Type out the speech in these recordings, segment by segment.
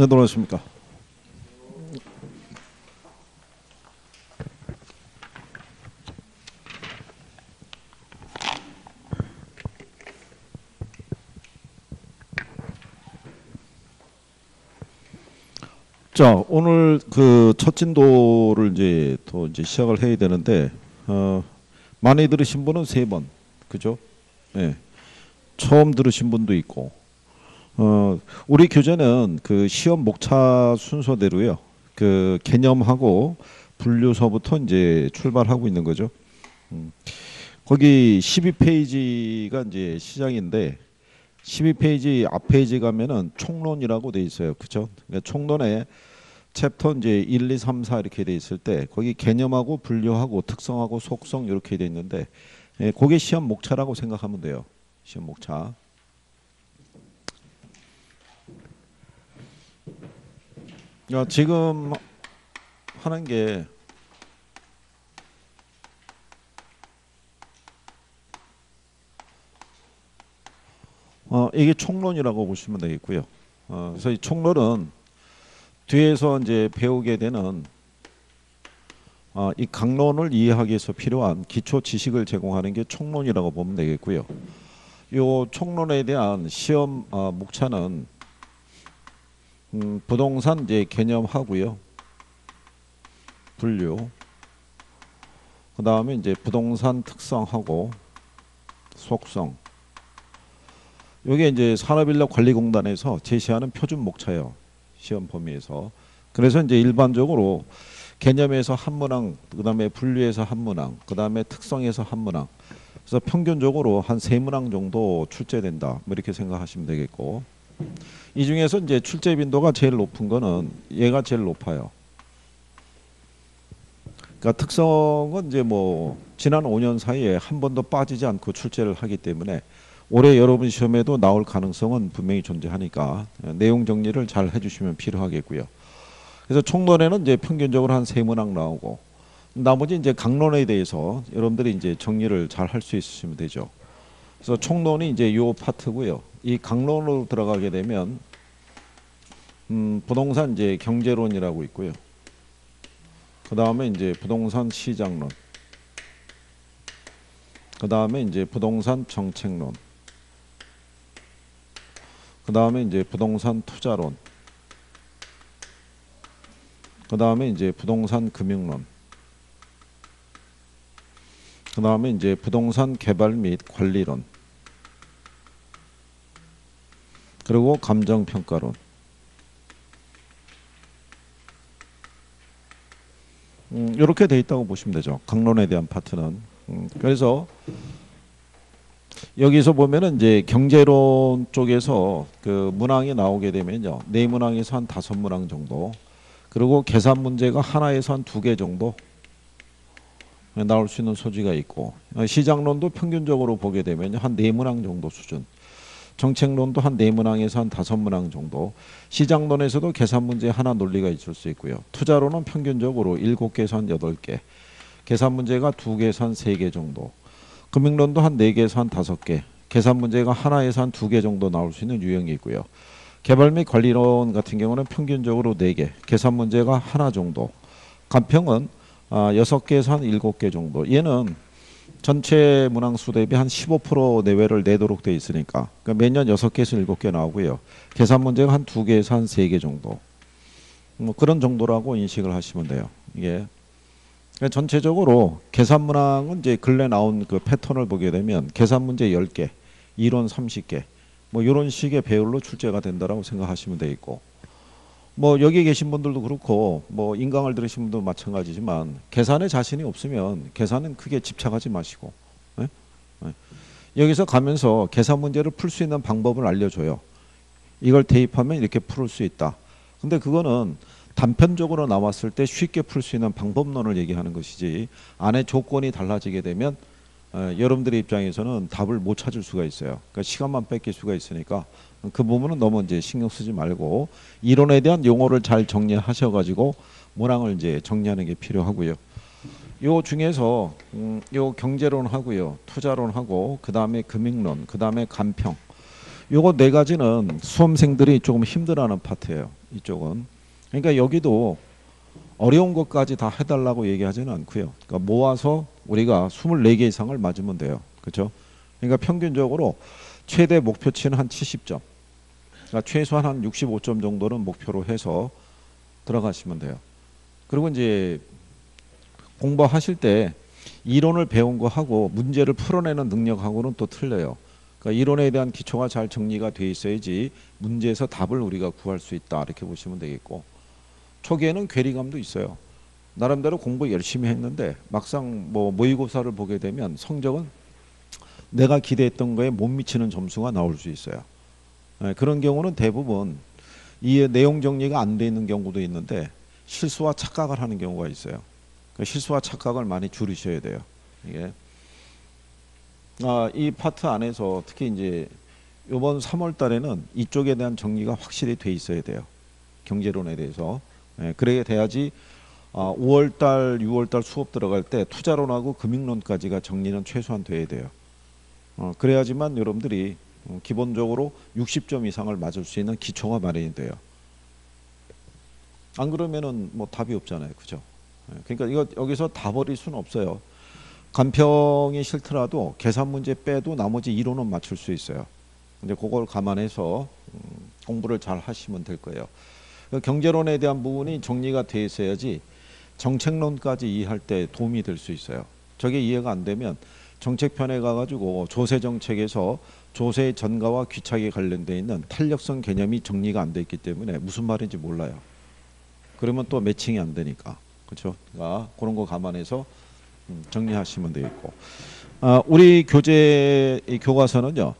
안녕하십니까. 자, 오늘 그 첫 진도를 이제 시작을 해야 되는데, 많이 들으신 분은 3번, 그죠? 예. 처음 들으신 분도 있고, 우리 교재는 그 시험 목차 순서대로요. 그 개념하고 분류서부터 이제 출발하고 있는 거죠. 음. 거기 12페이지가 이제 시작인데, 12페이지 앞 페이지 가면은 총론이라고 돼 있어요. 그죠? 그러니까 총론에 챕터 이제 1, 2, 3, 4 이렇게 돼 있을 때 거기 개념하고 분류하고 특성하고 속성 이렇게 돼 있는데, 그게 시험 목차라고 생각하면 돼요. 시험 목차. 지금 하는 게 이게 총론이라고 보시면 되겠고요. 그래서 이 총론은 뒤에서 이제 배우게 되는 이 강론을 이해하기 위해서 필요한 기초 지식을 제공하는 게 총론이라고 보면 되겠고요. 요 총론에 대한 시험 목차는 부동산 이제 개념하고요, 분류, 그 다음에 이제 부동산 특성하고 속성. 요게 이제 산업인력관리공단에서 제시하는 표준 목차예요. 시험 범위에서. 그래서 이제 일반적으로 개념에서 한 문항, 그 다음에 분류에서 한 문항, 그 다음에 특성에서 한 문항. 그래서 평균적으로 한 3문항 정도 출제된다. 뭐 이렇게 생각하시면 되겠고. 이 중에서 이제 출제 빈도가 제일 높은 거는 얘가 제일 높아요. 그러니까 특성은 이제 뭐 지난 5년 사이에 한 번도 빠지지 않고 출제를 하기 때문에 올해 여러분 시험에도 나올 가능성은 분명히 존재하니까 내용 정리를 잘 해주시면 필요하겠고요. 그래서 총론에는 이제 평균적으로 한 3문항 나오고, 나머지 이제 강론에 대해서 여러분들이 이제 정리를 잘 할 수 있으시면 되죠. 그래서 총론이 이제 요 파트고요. 이 강론으로 들어가게 되면 부동산 이제 경제론이라고 있고요. 그 다음에 이제 부동산 시장론, 그 다음에 이제 부동산 정책론, 그 다음에 이제 부동산 투자론, 그 다음에 이제 부동산 금융론, 그 다음에 이제 부동산 개발 및 관리론, 그리고 감정평가론. 이렇게 돼 있다고 보시면 되죠. 강론에 대한 파트는. 그래서 여기서 보면은 이제 경제론 쪽에서 그 문항이 나오게 되면요, 4문항에서 한 5문항 정도, 그리고 계산 문제가 하나에서 한 2개 정도 나올 수 있는 소지가 있고, 시장론도 평균적으로 보게 되면 한 4문항 정도 수준, 정책론도 한 4문항에서 한 5문항 정도, 시장론에서도 계산 문제 하나 논리가 있을 수 있고요. 투자론은 평균적으로 7개에서 한 8개, 계산 문제가 2개에서 한 3개 정도, 금융론도 한 4개에서 한 5개, 계산 문제가 하나에서 한 2개 정도 나올 수 있는 유형이 있고요. 개발 및 관리론 같은 경우는 평균적으로 4개, 계산 문제가 하나 정도, 간평은 6개에서 한 7개 정도. 얘는 전체 문항수 대비 한 15% 내외를 내도록 돼 있으니까, 그러니까 매년 6개에서 7개 나오고요. 계산 문제가 한 2개에서 한 3개 정도. 뭐 그런 정도라고 인식을 하시면 돼요. 이게 그러니까 전체적으로 계산 문항은 이제 근래 나온 그 패턴을 보게 되면 계산 문제 10개, 이론 30개, 뭐 이런 식의 배열로 출제가 된다라고 생각하시면 되겠고, 뭐 여기 계신 분들도 그렇고 뭐 인강을 들으신 분도 마찬가지지만 계산에 자신이 없으면 계산은 크게 집착하지 마시고, 네? 네. 여기서 가면서 계산 문제를 풀 수 있는 방법을 알려줘요. 이걸 대입하면 이렇게 풀 수 있다. 근데 그거는 단편적으로 나왔을 때 쉽게 풀 수 있는 방법론을 얘기하는 것이지, 안에 조건이 달라지게 되면 여러분들의 입장에서는 답을 못 찾을 수가 있어요. 그러니까 시간만 뺏길 수가 있으니까 그 부분은 너무 이제 신경 쓰지 말고 이론에 대한 용어를 잘 정리하셔가지고 문항을 이제 정리하는 게 필요하고요. 요 중에서 요 경제론 하고요, 투자론 하고, 그 다음에 금융론, 그 다음에 간평. 요거 네 가지는 수험생들이 조금 힘들어하는 파트예요. 이쪽은. 그러니까 여기도 어려운 것까지 다 해달라고 얘기하지는 않고요. 그러니까 모아서 우리가 24개 이상을 맞으면 돼요. 그렇죠? 그러니까 평균적으로 최대 목표치는 한 70점. 그러니까 최소한 한 65점 정도는 목표로 해서 들어가시면 돼요. 그리고 이제 공부하실 때 이론을 배운 거 하고 문제를 풀어내는 능력하고는 또 틀려요. 그러니까 이론에 대한 기초가 잘 정리가 돼 있어야지 문제에서 답을 우리가 구할 수 있다, 이렇게 보시면 되겠고, 초기에는 괴리감도 있어요. 나름대로 공부 열심히 했는데 막상 뭐 모의고사를 보게 되면 성적은 내가 기대했던 거에 못 미치는 점수가 나올 수 있어요. 그런 경우는 대부분 이 내용 정리가 안 돼 있는 경우도 있는데 실수와 착각을 하는 경우가 있어요. 그 실수와 착각을 많이 줄이셔야 돼요. 이게 이 파트 안에서 특히 이제 이번 3월 달에는 이쪽에 대한 정리가 확실히 돼 있어야 돼요. 경제론에 대해서. 그래야 돼야지 5월 달, 6월 달 수업 들어갈 때 투자론하고 금융론까지가 정리는 최소한 돼야 돼요. 그래야지만 여러분들이 기본적으로 60점 이상을 맞을 수 있는 기초가 마련이 돼요. 안 그러면은 뭐 답이 없잖아요. 그죠? 그러니까 이거 여기서 다 버릴 수는 없어요. 간평이 싫더라도 계산 문제 빼도 나머지 이론은 맞출 수 있어요. 근데 그걸 감안해서 공부를 잘 하시면 될 거예요. 경제론에 대한 부분이 정리가 돼 있어야지 정책론까지 이해할 때 도움이 될 수 있어요. 저게 이해가 안 되면 정책편에 가가지고 조세정책에서 조세의 전가와 귀착에 관련돼 있는 탄력성 개념이 정리가 안 돼 있기 때문에 무슨 말인지 몰라요. 그러면 또 매칭이 안 되니까. 그렇죠? 그러니까 그런 거 감안해서 정리하시면 되겠고, 우리 교재 교과서는요,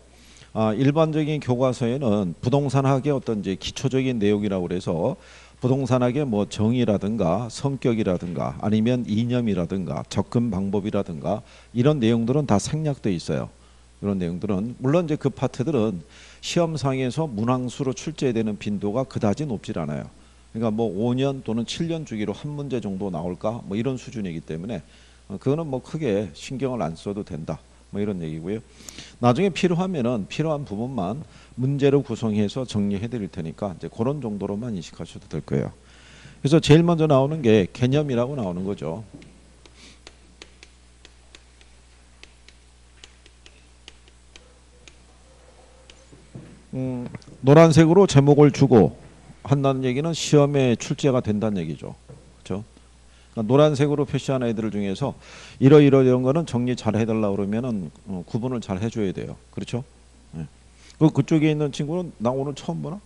일반적인 교과서에는 부동산학의 어떤 이제 기초적인 내용이라고 그래서 부동산학의 뭐 정의라든가 성격이라든가 아니면 이념이라든가 접근 방법이라든가 이런 내용들은 다 생략돼 있어요. 이런 내용들은 물론 이제 그 파트들은 시험상에서 문항수로 출제되는 빈도가 그다지 높질 않아요. 그러니까 뭐 5년 또는 7년 주기로 한 문제 정도 나올까 뭐 이런 수준이기 때문에 그거는 뭐 크게 신경을 안 써도 된다, 뭐 이런 얘기고요. 나중에 필요하면은 필요한 부분만 문제로 구성해서 정리해 드릴 테니까 이제 그런 정도로만 인식하셔도 될 거예요. 그래서 제일 먼저 나오는 게 개념이라고 나오는 거죠. 노란색으로 제목을 주고 한다는 얘기는 시험에 출제가 된다는 얘기죠. 그렇죠? 그러니까 노란색으로 표시한 애들 중에서 이런 거는 정리 잘 해달라 그러면은 구분을 잘 해줘야 돼요. 그렇죠? 네. 그쪽에 있는 친구는 나 오늘 처음 보나?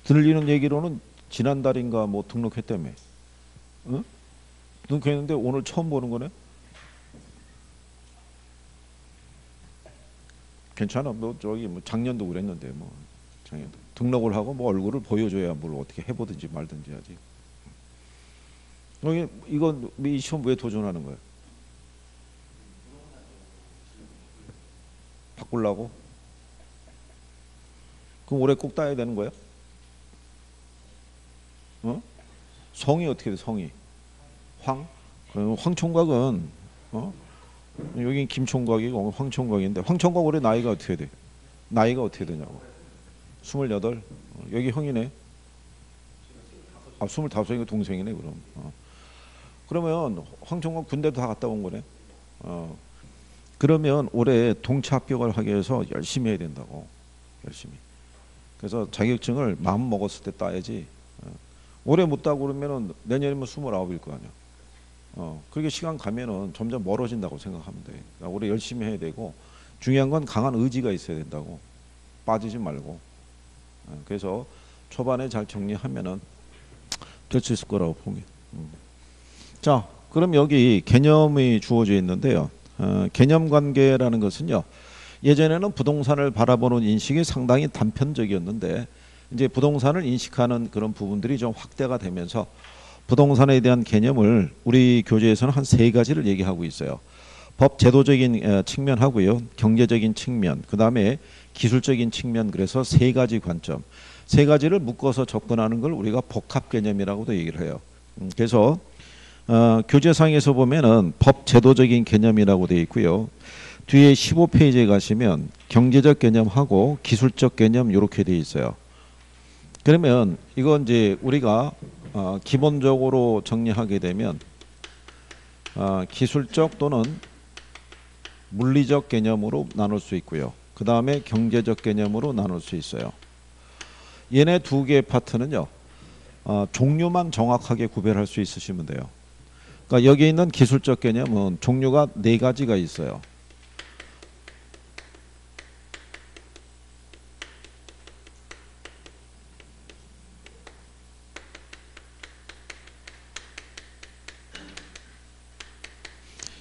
들리는 얘기로는 지난달인가 뭐 등록했다며. 등록했는데 오늘 처음 보는 거네? 괜찮아. 뭐 저기 뭐 작년도 그랬는데 뭐 작년도 등록을 하고 뭐 얼굴을 보여줘야 뭘 어떻게 해보든지 말든지 하지. 이건 이 시험 왜 도전하는 거야? 바꾸려고? 그럼 올해 꼭 따야 되는 거야? 성이 어떻게 돼? 성이 그럼 황 총각은 여긴 김 총각이고 황 총각인데 황 총각 올해 나이가 어떻게 돼? 나이가 어떻게 되냐고? 28. 여기 형이네. 25이니까 동생이네 그럼. 그러면 황 총각 군대도 다 갔다 온 거네. 그러면 올해 동체 합격을 하기 위해서 열심히 해야 된다고. 열심히. 그래서 자격증을 마음 먹었을 때 따야지. 올해 못 따고 그러면은 내년이면 29일 거 아니야. 그렇게 시간 가면은 점점 멀어진다고 생각하면 돼. 그러니까 올해 열심히 해야 되고 중요한 건 강한 의지가 있어야 된다고. 빠지지 말고. 그래서 초반에 잘 정리하면은 될 수 있을 거라고 봅니다. 자, 그럼 여기 개념이 주어져 있는데요. 개념 관계라는 것은요. 예전에는 부동산을 바라보는 인식이 상당히 단편적이었는데 이제 부동산을 인식하는 그런 부분들이 좀 확대가 되면서 부동산에 대한 개념을 우리 교재에서는 한 3가지를 얘기하고 있어요. 법 제도적인 측면하고요. 경제적인 측면, 그 다음에 기술적인 측면, 그래서 3가지 관점. 3가지를 묶어서 접근하는 걸 우리가 복합 개념이라고도 얘기를 해요. 그래서 교재상에서 보면은 법 제도적인 개념이라고 되어 있고요. 뒤에 15페이지에 가시면 경제적 개념하고 기술적 개념 이렇게 돼 있어요. 그러면 이건 이제 우리가 기본적으로 정리하게 되면 기술적 또는 물리적 개념으로 나눌 수 있고요. 그 다음에 경제적 개념으로 나눌 수 있어요. 얘네 두 개의 파트는요. 종류만 정확하게 구별할 수 있으시면 돼요. 그러니까 여기 있는 기술적 개념은 종류가 4가지가 있어요.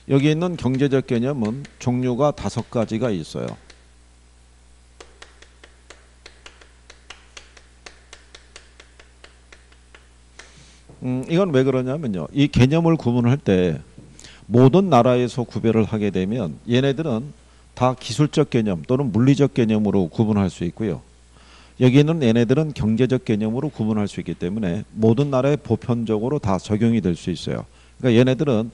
여기 있는 경제적 개념은 종류가 5가지가 있어요. 이건 왜 그러냐면요. 이 개념을 구분할 때 모든 나라에서 구별을 하게 되면 얘네들은 다 기술적 개념 또는 물리적 개념으로 구분할 수 있고요. 여기 있는 얘네들은 경제적 개념으로 구분할 수 있기 때문에 모든 나라에 보편적으로 다 적용이 될 수 있어요. 그러니까 얘네들은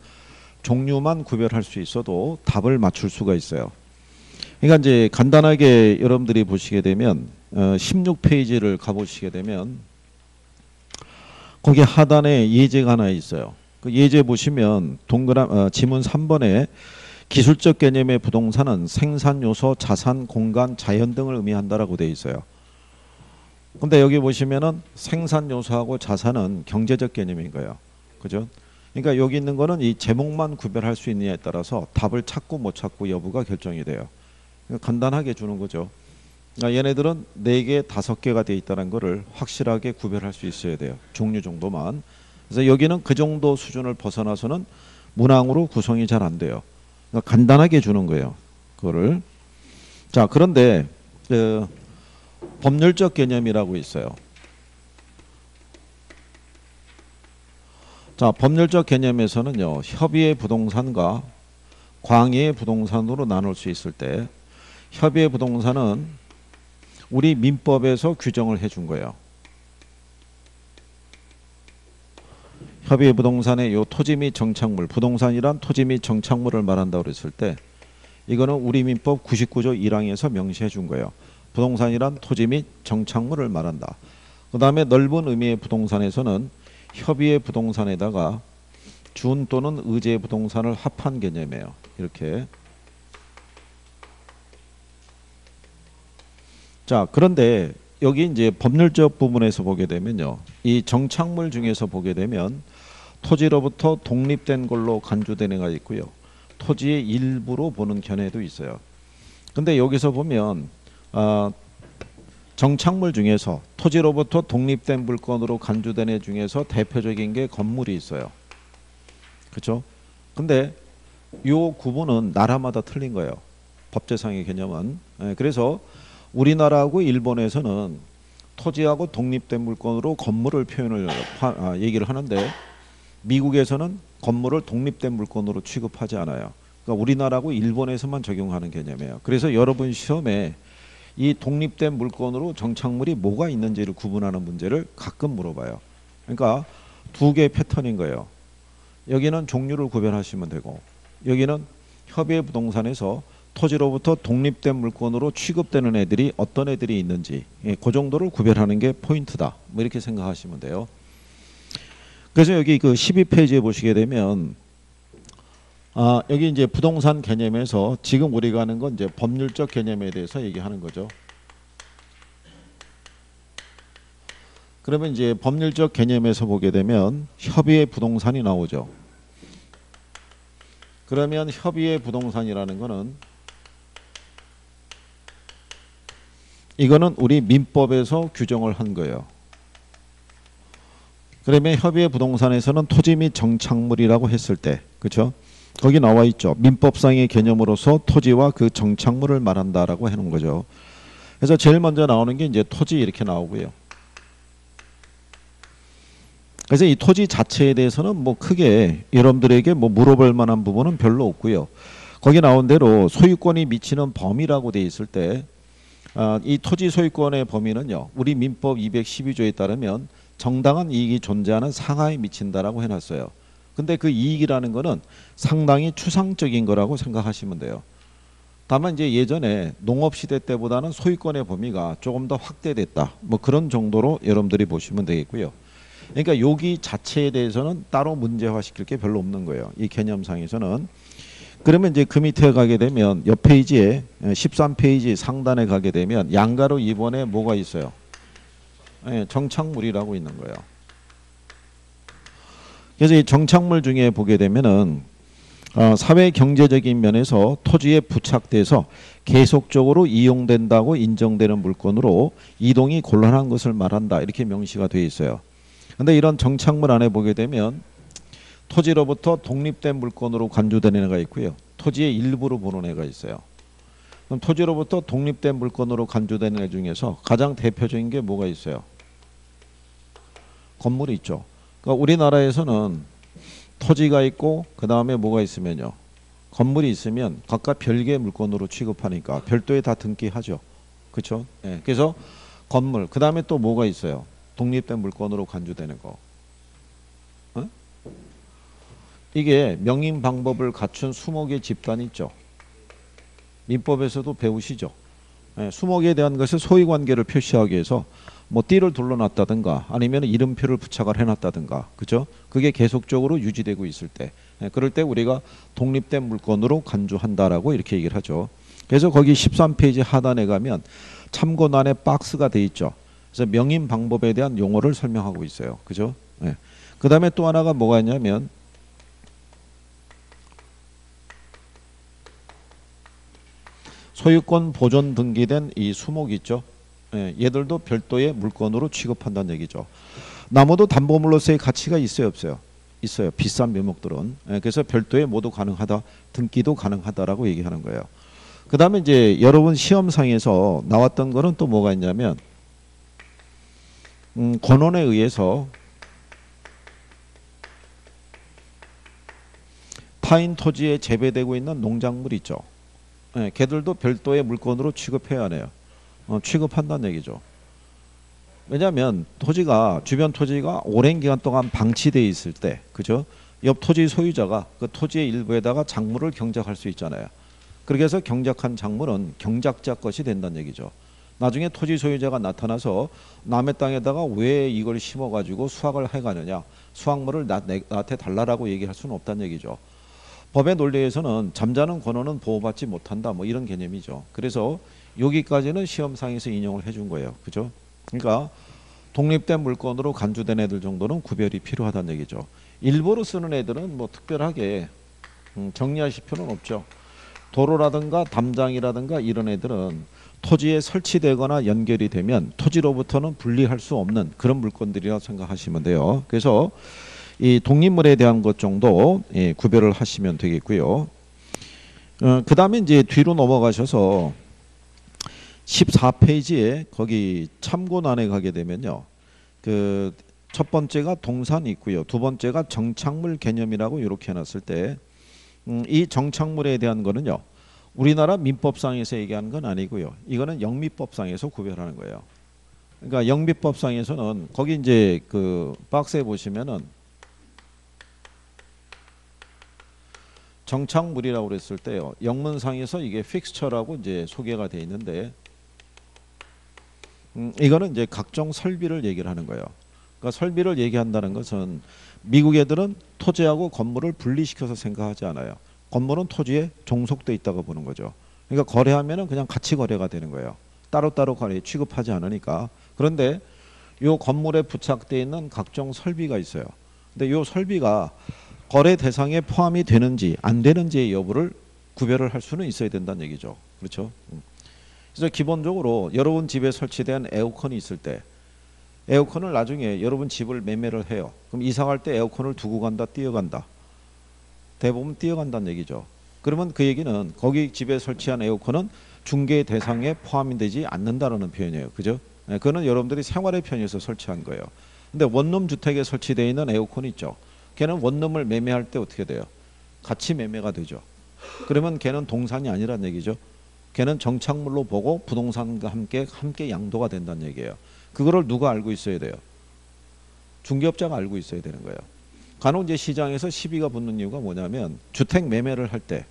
종류만 구별할 수 있어도 답을 맞출 수가 있어요. 그러니까 이제 간단하게 여러분들이 보시게 되면 16페이지를 가보시게 되면 거기 하단에 예제가 하나 있어요. 그 예제 보시면 지문 3번에 기술적 개념의 부동산은 생산 요소, 자산, 공간, 자연 등을 의미한다라고 되어 있어요. 근데 여기 보시면은 생산 요소하고 자산은 경제적 개념인 거예요. 그죠? 그러니까 여기 있는 거는 이 제목만 구별할 수 있느냐에 따라서 답을 찾고 못 찾고 여부가 결정이 돼요. 그러니까 간단하게 주는 거죠. 그러니까 얘네들은 4개, 5개가 돼 있다는 거를 확실하게 구별할 수 있어야 돼요. 종류 정도만. 그래서 여기는 그 정도 수준을 벗어나서는 문항으로 구성이 잘 안 돼요. 그러니까 간단하게 주는 거예요. 그거를. 자, 그런데 법률적 개념이라고 있어요. 자, 법률적 개념에서는요. 협의의 부동산과 광의의 부동산으로 나눌 수 있을 때 협의의 부동산은 우리 민법에서 규정을 해준 거예요. 협의의 부동산의 요 토지 및 정착물, 부동산이란 토지 및 정착물을 말한다고 그랬을 때 이거는 우리 민법 99조 1항에서 명시해 준 거예요. 부동산이란 토지 및 정착물을 말한다. 그 다음에 넓은 의미의 부동산에서는 협의의 부동산에다가 준 또는 의제의 부동산을 합한 개념이에요. 이렇게. 자, 그런데 여기 이제 법률적 부분에서 보게 되면요. 이 정착물 중에서 보게 되면 토지로부터 독립된 걸로 간주되는 애가 있고요. 토지의 일부로 보는 견해도 있어요. 근데 여기서 보면 정착물 중에서 토지로부터 독립된 물건으로 간주된 애 중에서 대표적인 게 건물이 있어요. 그렇죠? 근데 요 구분은 나라마다 틀린 거예요. 법제상의 개념은. 그래서 우리나라하고 일본에서는 토지하고 독립된 물건으로 건물을 얘기를 하는데 미국에서는 건물을 독립된 물건으로 취급하지 않아요. 그러니까 우리나라하고 일본에서만 적용하는 개념이에요. 그래서 여러분 시험에 이 독립된 물건으로 정착물이 뭐가 있는지를 구분하는 문제를 가끔 물어봐요. 그러니까 2개의 패턴인 거예요. 여기는 종류를 구별하시면 되고 여기는 협의의 부동산에서 토지로부터 독립된 물건으로 취급되는 애들이 어떤 애들이 있는지 그 정도를 구별하는 게 포인트다. 뭐 이렇게 생각하시면 돼요. 그래서 여기 그 12페이지에 보시게 되면 여기 이제 부동산 개념에서 지금 우리가 하는 건 이제 법률적 개념에 대해서 얘기하는 거죠. 그러면 이제 법률적 개념에서 보게 되면 협의의 부동산이 나오죠. 그러면 협의의 부동산이라는 거는 이거는 우리 민법에서 규정을 한 거예요. 그러면 협의의 부동산에서는 토지 및 정착물이라고 했을 때, 그렇죠? 거기 나와 있죠. 민법상의 개념으로서 토지와 그 정착물을 말한다라고 해놓은 거죠. 그래서 제일 먼저 나오는 게 이제 토지 이렇게 나오고요. 그래서 이 토지 자체에 대해서는 뭐 크게 여러분들에게 뭐 물어볼 만한 부분은 별로 없고요. 거기 나온 대로 소유권이 미치는 범위라고 돼 있을 때 이 토지 소유권의 범위는요. 우리 민법 212조에 따르면 정당한 이익이 존재하는 상하에 미친다라고 해놨어요. 근데 그 이익이라는 거는 상당히 추상적인 거라고 생각하시면 돼요. 다만 이제 예전에 농업시대 때보다는 소유권의 범위가 조금 더 확대됐다. 뭐 그런 정도로 여러분들이 보시면 되겠고요. 그러니까 여기 자체에 대해서는 따로 문제화시킬 게 별로 없는 거예요. 이 개념상에서는. 그러면 이제 그 밑에 가게 되면 옆 페이지에 13페이지 상단에 가게 되면 양가로 2번에 뭐가 있어요? 정착물이라고 있는 거예요. 그래서 이 정착물 중에 보게 되면은 사회 경제적인 면에서 토지에 부착돼서 계속적으로 이용된다고 인정되는 물건으로 이동이 곤란한 것을 말한다. 이렇게 명시가 되어 있어요. 근데 이런 정착물 안에 보게 되면 토지로부터 독립된 물건으로 간주되는 애가 있고요. 토지의 일부로 보는 애가 있어요. 그럼 토지로부터 독립된 물건으로 간주되는 애 중에서 가장 대표적인 게 뭐가 있어요? 건물이 있죠. 그러니까 우리나라에서는 토지가 있고 그 다음에 뭐가 있으면요. 건물이 있으면 각각 별개의 물건으로 취급하니까 별도에 다 등기하죠. 그렇죠? 예. 그래서 건물 그 다음에 또 뭐가 있어요? 독립된 물건으로 간주되는 거. 어? 이게 명인 방법을 갖춘 수목의 집단이 있죠. 민법에서도 배우시죠. 예. 수목에 대한 것을 소유관계를 표시하기 위해서 뭐 띠를 둘러놨다든가 아니면 이름표를 부착을 해놨다든가 그죠? 그게 계속적으로 유지되고 있을 때 그럴 때 우리가 독립된 물건으로 간주한다라고 이렇게 얘기를 하죠. 그래서 거기 13페이지 하단에 가면 참고란에 박스가 돼 있죠. 그래서 명인 방법에 대한 용어를 설명하고 있어요. 그죠? 네. 그 다음에 또 하나가 뭐가 있냐면 소유권 보존 등기된 이 수목 있죠. 예, 얘들도 별도의 물건으로 취급한다는 얘기죠. 나무도 담보물로서의 가치가 있어요, 없어요? 있어요. 비싼 묘목들은. 예, 그래서 별도의 모두 가능하다, 등기도 가능하다라고 얘기하는 거예요. 그 다음에 이제 여러분 시험상에서 나왔던 거는 또 뭐가 있냐면 권원에 의해서 타인 토지에 재배되고 있는 농작물 있죠. 예, 걔들도 별도의 물건으로 취급해야 하네요. 취급한다는 얘기죠. 왜냐하면 토지가 주변 토지가 오랜 기간 동안 방치되어 있을 때 그죠? 옆 토지 소유자가 그 토지의 일부에다가 작물을 경작할 수 있잖아요. 그렇게 해서 경작한 작물은 경작자 것이 된다는 얘기죠. 나중에 토지 소유자가 나타나서 남의 땅에다가 왜 이걸 심어가지고 수확을 해가느냐 수확물을 나한테 달라라고 얘기할 수는 없다는 얘기죠. 법의 논리에서는 잠자는 권원은 보호받지 못한다 뭐 이런 개념이죠. 그래서 여기까지는 시험상에서 인용을 해준 거예요. 그죠? 그러니까 독립된 물건으로 간주된 애들 정도는 구별이 필요하다는 얘기죠. 일부러 쓰는 애들은 뭐 특별하게 정리하실 필요는 없죠. 도로라든가 담장이라든가 이런 애들은 토지에 설치되거나 연결이 되면 토지로부터는 분리할 수 없는 그런 물건들이라고 생각하시면 돼요. 그래서 이 독립물에 대한 것 정도 구별을 하시면 되겠고요. 그 다음에 이제 뒤로 넘어가셔서 14페이지에 거기 참고란에 가게 되면요. 그 첫 번째가 동산이 있고요. 두 번째가 정착물 개념이라고 이렇게 해놨을 때 이 정착물에 대한 거는요. 우리나라 민법상에서 얘기하는 건 아니고요. 이거는 영미법상에서 구별하는 거예요. 그러니까 영미법상에서는 거기 이제 그 박스에 보시면은 정착물이라고 그랬을 때요. 영문상에서 이게 픽스처라고 이제 소개가 돼 있는데 이거는 이제 각종 설비를 얘기를 하는 거예요. 그러니까 설비를 얘기한다는 것은 미국 애들은 토지하고 건물을 분리시켜서 생각하지 않아요. 건물은 토지에 종속돼 있다고 보는 거죠. 그러니까 거래하면은 그냥 같이 거래가 되는 거예요. 따로따로 거래 취급하지 않으니까. 그런데 이 건물에 부착되어 있는 각종 설비가 있어요. 근데 이 설비가 거래 대상에 포함이 되는지 안 되는지의 여부를 구별을 할 수는 있어야 된다는 얘기죠. 그렇죠? 그래서 기본적으로 여러분 집에 설치된 에어컨이 있을 때 에어컨을 나중에 여러분 집을 매매를 해요. 그럼 이사 갈 때 에어컨을 두고 간다, 뛰어간다. 대부분 뛰어간다는 얘기죠. 그러면 그 얘기는 거기 집에 설치한 에어컨은 중개 대상에 포함이 되지 않는다는 표현이에요. 그죠? 네, 그거는 여러분들이 생활의 편의에서 설치한 거예요. 근데 원룸 주택에 설치되어 있는 에어컨 있죠. 걔는 원룸을 매매할 때 어떻게 돼요? 같이 매매가 되죠. 그러면 걔는 동산이 아니란 얘기죠. 걔는 정착물로 보고 부동산과 함께 양도가 된다는 얘기예요. 그거를 누가 알고 있어야 돼요? 중개업자가 알고 있어야 되는 거예요. 간혹 이제 시장에서 시비가 붙는 이유가 뭐냐면 주택 매매를 할 때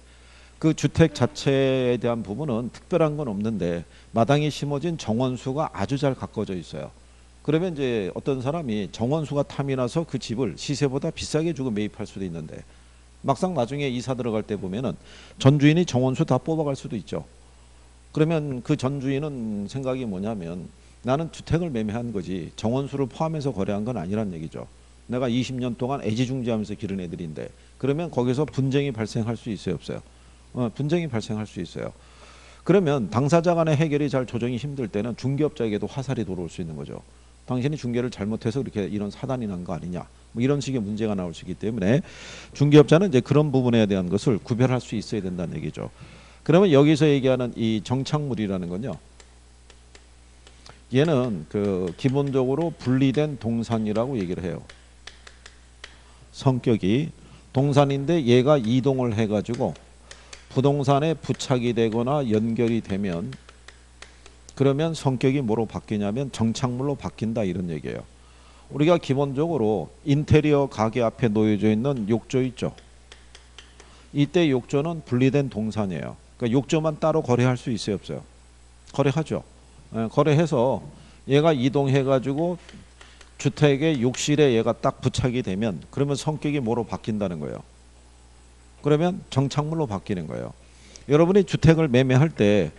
그 주택 자체에 대한 부분은 특별한 건 없는데 마당에 심어진 정원수가 아주 잘 가꿔져 있어요. 그러면 이제 어떤 사람이 정원수가 탐이 나서 그 집을 시세보다 비싸게 주고 매입할 수도 있는데 막상 나중에 이사 들어갈 때 보면은 전 주인이 정원수 다 뽑아갈 수도 있죠. 그러면 그 전 주인은 생각이 뭐냐면 나는 주택을 매매한 거지 정원수를 포함해서 거래한 건 아니란 얘기죠. 내가 20년 동안 애지중지하면서 기른 애들인데 그러면 거기서 분쟁이 발생할 수 있어요, 없어요? 분쟁이 발생할 수 있어요. 그러면 당사자 간의 해결이 잘 조정이 힘들 때는 중개업자에게도 화살이 돌아올 수 있는 거죠. 당신이 중개를 잘못해서 이렇게 이런 사단이 난 거 아니냐, 뭐 이런 식의 문제가 나올 수 있기 때문에 중개업자는 이제 그런 부분에 대한 것을 구별할 수 있어야 된다는 얘기죠. 그러면 여기서 얘기하는 이 정착물이라는 건요, 얘는 그 기본적으로 분리된 동산이라고 얘기를 해요. 성격이 동산인데 얘가 이동을 해가지고 부동산에 부착이 되거나 연결이 되면 그러면 성격이 뭐로 바뀌냐면 정착물로 바뀐다, 이런 얘기예요. 우리가 기본적으로 인테리어 가게 앞에 놓여져 있는 욕조 있죠. 이때 욕조는 분리된 동산이에요. 그러니까 욕조만 따로 거래할 수 있어요, 없어요? 거래하죠. 거래해서 얘가 이동해 가지고 주택의 욕실에 얘가 딱 부착이 되면 그러면 성격이 뭐로 바뀐다는 거예요. 그러면 정착물로 바뀌는 거예요. 여러분이 주택을 매매할 때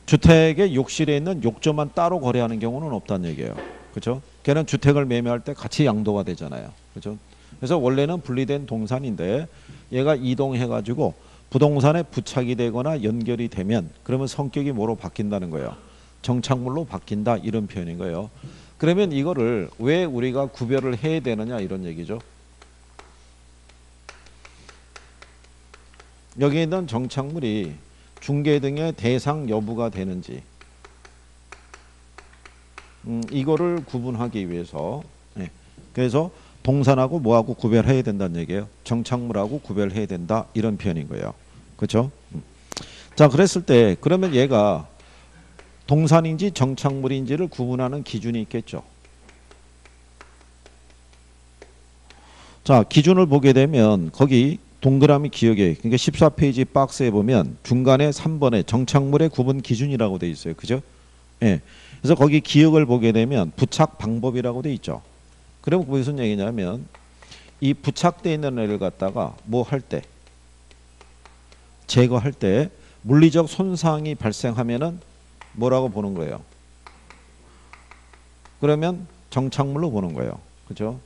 주택의 욕실에 있는 욕조만 따로 거래하는 경우는 없다는 얘기예요. 그렇죠? 걔는 주택을 매매할 때 같이 양도가 되잖아요. 그렇죠? 그래서 원래는 분리된 동산인데 얘가 이동해 가지고 부동산에 부착이 되거나 연결이 되면 그러면 성격이 뭐로 바뀐다는 거예요. 정착물로 바뀐다, 이런 표현인 거예요. 그러면 이거를 왜 우리가 구별을 해야 되느냐, 이런 얘기죠. 여기 있는 정착물이 중개 등의 대상 여부가 되는지 이거를 구분하기 위해서, 그래서 동산하고 뭐하고 구별해야 된다는 얘기예요. 정착물하고 구별해야 된다, 이런 표현인 거예요. 그렇죠? 자, 그랬을 때 그러면 얘가 동산인지 정착물인지를 구분하는 기준이 있겠죠. 자, 기준을 보게 되면 거기 동그라미 기억에, 그러니까 14페이지 박스에 보면 중간에 3번에 정착물의 구분 기준이라고 돼 있어요. 그죠? 예. 그래서 거기 기억을 보게 되면 부착 방법이라고 돼 있죠. 그러면 무슨 얘기냐면 이 부착돼 있는 애를 갖다가 뭐 할 때, 제거할 때 물리적 손상이 발생하면은 뭐라고 보는 거예요? 그러면 정착물로 보는 거예요. 그죠?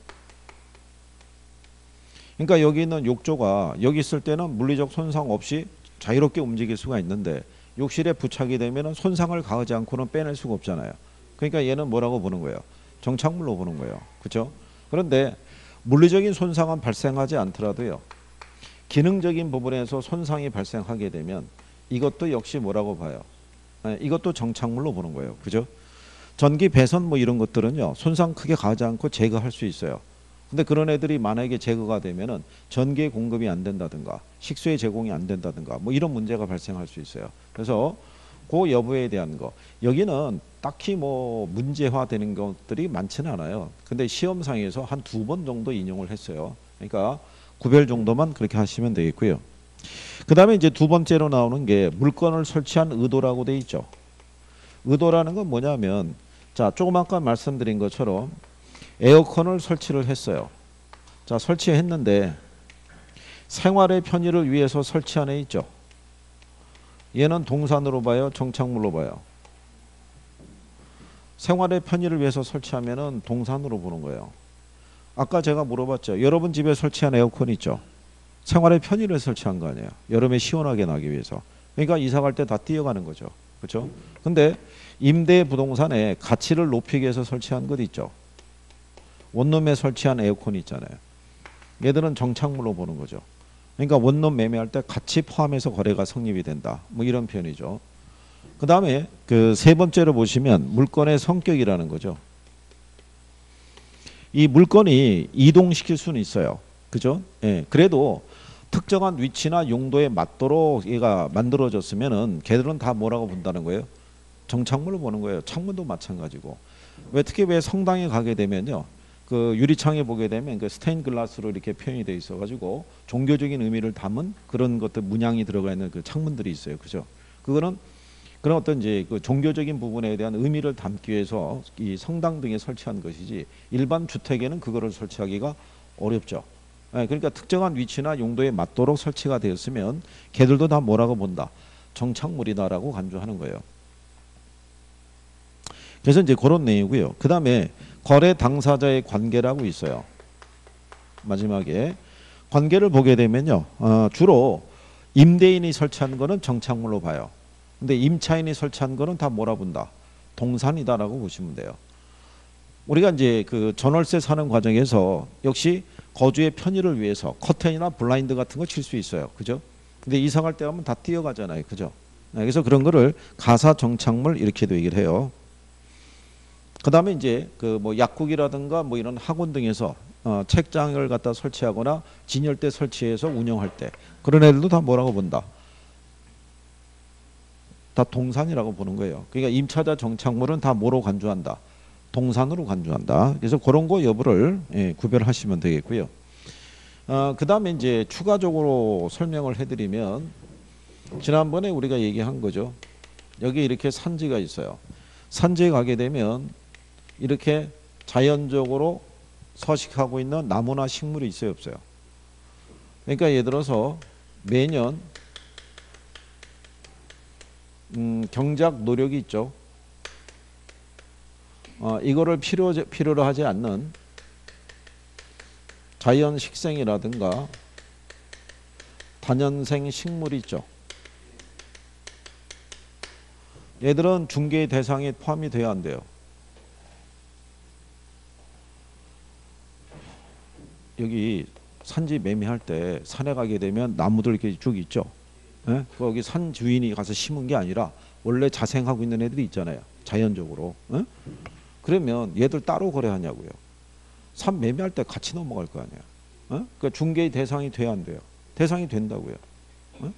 그러니까 여기 있는 욕조가 여기 있을 때는 물리적 손상 없이 자유롭게 움직일 수가 있는데 욕실에 부착이 되면 손상을 가하지 않고는 빼낼 수가 없잖아요. 그러니까 얘는 뭐라고 보는 거예요? 정착물로 보는 거예요. 그렇죠? 그런데 물리적인 손상은 발생하지 않더라도요, 기능적인 부분에서 손상이 발생하게 되면 이것도 역시 뭐라고 봐요? 이것도 정착물로 보는 거예요. 그죠? 전기 배선 뭐 이런 것들은요, 손상 크게 가하지 않고 제거할 수 있어요. 근데 그런 애들이 만약에 제거가 되면은 전기의 공급이 안 된다든가 식수의 제공이 안 된다든가 뭐 이런 문제가 발생할 수 있어요. 그래서 그 여부에 대한 거, 여기는 딱히 뭐 문제화되는 것들이 많지는 않아요. 근데 시험상에서 한 2번 정도 인용을 했어요. 그러니까 구별 정도만 그렇게 하시면 되겠고요. 그 다음에 이제 두 번째로 나오는 게 물건을 설치한 의도라고 돼 있죠. 의도라는 건 뭐냐면, 자, 조금 아까 말씀드린 것처럼 에어컨을 설치를 했어요. 자, 설치했는데 생활의 편의를 위해서 설치한 애 있죠. 얘는 동산으로 봐요, 정착물로 봐요? 생활의 편의를 위해서 설치하면은 동산으로 보는 거예요. 아까 제가 물어봤죠. 여러분 집에 설치한 에어컨 있죠. 생활의 편의를 설치한 거 아니에요. 여름에 시원하게 나기 위해서. 그러니까 이사 갈 때 다 뛰어가는 거죠. 그렇죠? 근데 임대 부동산에 가치를 높이기 위해서 설치한 것 있죠. 원룸에 설치한 에어컨이 있잖아요. 얘들은 정착물로 보는 거죠. 그러니까 원룸 매매할 때 같이 포함해서 거래가 성립이 된다, 뭐 이런 표현이죠. 그 다음에 그 세 번째로 보시면 물건의 성격이라는 거죠. 이 물건이 이동시킬 수는 있어요. 그죠? 예. 그래도 특정한 위치나 용도에 맞도록 얘가 만들어졌으면은 걔들은 다 뭐라고 본다는 거예요? 정착물로 보는 거예요. 창문도 마찬가지고. 왜 특히 왜 성당에 가게 되면요, 그 유리창에 보게 되면 그 스테인 글라스로 이렇게 표현이 되어 있어가지고 종교적인 의미를 담은 그런 것들 문양이 들어가 있는 그 창문들이 있어요. 그죠? 그거는 그런 어떤 이제 그 종교적인 부분에 대한 의미를 담기 위해서 이 성당 등에 설치한 것이지 일반 주택에는 그거를 설치하기가 어렵죠. 예, 그러니까 특정한 위치나 용도에 맞도록 설치가 되었으면 걔들도 다 뭐라고 본다? 정착물이다라고 간주하는 거예요. 그래서 이제 그런 내용이고요. 그 다음에 거래 당사자의 관계라고 있어요. 마지막에 관계를 보게 되면요, 주로 임대인이 설치한 거는 정착물로 봐요. 근데 임차인이 설치한 거는 다 뭐라 본다? 동산이다라고 보시면 돼요. 우리가 이제 그 전월세 사는 과정에서 역시 거주의 편의를 위해서 커튼이나 블라인드 같은 거 칠 수 있어요. 그죠? 근데 이사 갈 때 하면 다 뛰어가잖아요. 그죠? 그래서 그런 거를 가사 정착물 이렇게도 얘기를 해요. 그 다음에 이제 그 뭐 약국이라든가 뭐 이런 학원 등에서 책장을 갖다 설치하거나 진열대 설치해서 운영할 때 그런 애들도 다 뭐라고 본다? 다 동산이라고 보는 거예요. 그러니까 임차자 정착물은 다 뭐로 간주한다? 동산으로 간주한다. 그래서 그런 거 여부를 구별하시면 되겠고요. 그 다음에 이제 추가적으로 설명을 해드리면 지난번에 우리가 얘기한 거죠. 여기 이렇게 산지가 있어요. 산지에 가게 되면 이렇게 자연적으로 서식하고 있는 나무나 식물이 있어요, 없어요? 그러니까 예를 들어서 매년 경작 노력이 있죠. 이거를 필요로 하지 않는 자연 식생이라든가 다년생 식물이 있죠. 얘들은 중개 대상에 포함이 돼야 안 돼요. 여기 산지 매매할 때 산에 가게 되면 나무들 이렇게 쭉 있죠. 예? 거기 산 주인이 가서 심은 게 아니라 원래 자생하고 있는 애들이 있잖아요. 자연적으로. 예? 그러면 얘들 따로 거래하냐고요. 산 매매할 때 같이 넘어갈 거 아니에요. 예? 그러니까 중개의 대상이 돼야 안 돼요. 대상이 된다고요. 예?